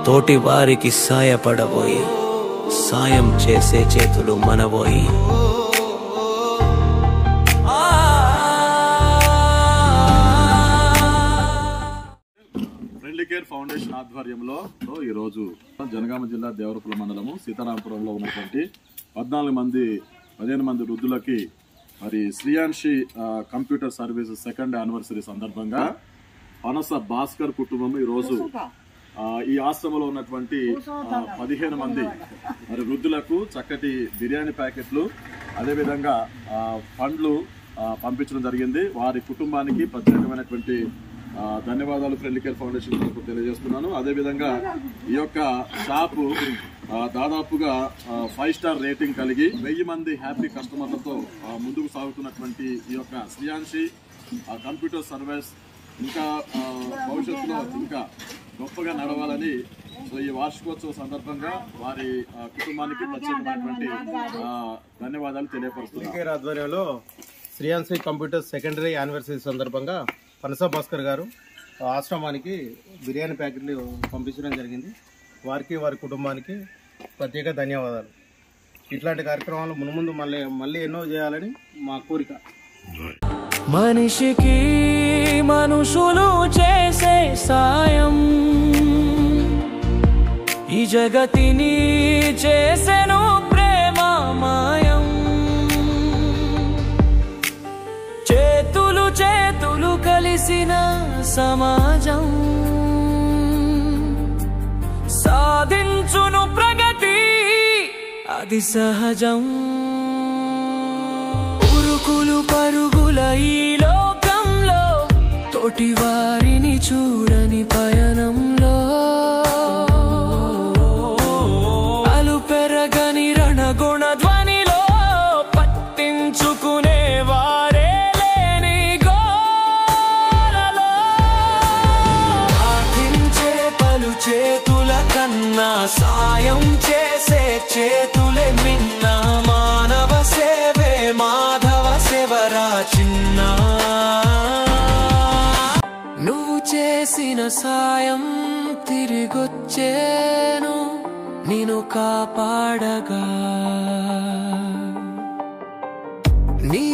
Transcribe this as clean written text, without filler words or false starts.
తోటి వారికి సాయపడబోయి సాయం చేసే చేతులు మనబోయి. ఫ్రెండ్లీ కేర్ ఫౌండేషన్ ఆధ్వర్యంలో ఈరోజు జనగామ జిల్లా దేవరపుల మండలము సీతారాంపురంలో ఉన్నటువంటి 15 మంది వృద్ధులకి మరి Shreyanshi computer service second anniversary సందర్భంగా పనస భాస్కర్ కుటుంబం ఈరోజు ఈ ఆశ్రమంలో ఉన్నటువంటి 15 మంది మరి వృద్ధులకు చక్కటి బిర్యానీ ప్యాకెట్లు అదేవిధంగా పండ్లు పంపించడం జరిగింది. వారి కుటుంబానికి ప్రత్యేకమైనటువంటి ధన్యవాదాలు ఫ్రెండ్లీ కేర్ ఫౌండేషన్ తరఫు తెలియజేస్తున్నాను. అదేవిధంగా ఈ యొక్క షాపు దాదాపుగా 5 స్టార్ రేటింగ్ కలిగి 1000 మంది హ్యాపీ కస్టమర్లతో ముందుకు సాగుతున్నటువంటి ఈ యొక్క శ్రీయాన్షి కంప్యూటర్ సర్వీస్ ఇంకా భవిష్యత్తులో ఇంకా గొప్పగా నడవాలని ఈ వార్షికోత్సవ సందర్భంగా వారి కుటుంబానికి ప్రత్యేకమైనటువంటి ధన్యవాదాలు తెలియపరుస్తున్నారు. ఆధ్వర్యంలో శ్రీయాన్షి కంప్యూటర్ సెకండరీ యానివర్సరీ సందర్భంగా పనస భాస్కర్ గారు ఆశ్రమానికి బిర్యానీ ప్యాకెట్లు పంపించడం జరిగింది. వారికి వారి కుటుంబానికి ప్రత్యేక ధన్యవాదాలు. ఇట్లాంటి కార్యక్రమాలు మున్ముందు మళ్ళీ ఎన్నో చేయాలని మా కోరిక. మనిషికి మనుషులు చేసే సాయం ఈ జగతిని చేసెను ప్రేమమయం. చేతులు చేతులు కలిసిన సమాజం సాధించును ప్రగతి అది సహజం. ఉరుకులు పరుగుల ఈ లోకంలో తోటి వారిని చూడని పయనంలో అలు పెరగని రణగుణ ధ్వనిలో పట్టించుకునే వారే లేని గోలలో పాటించే పలు చేతుల కన్నా సాయం చేసే చేతులే మిన్న. మానవ సేవే మాధవ సేవరా చిన్న. నువ్వు చేసిన సాయం తిరిగొచ్చేను నిన్ను కాపాడగా. నీ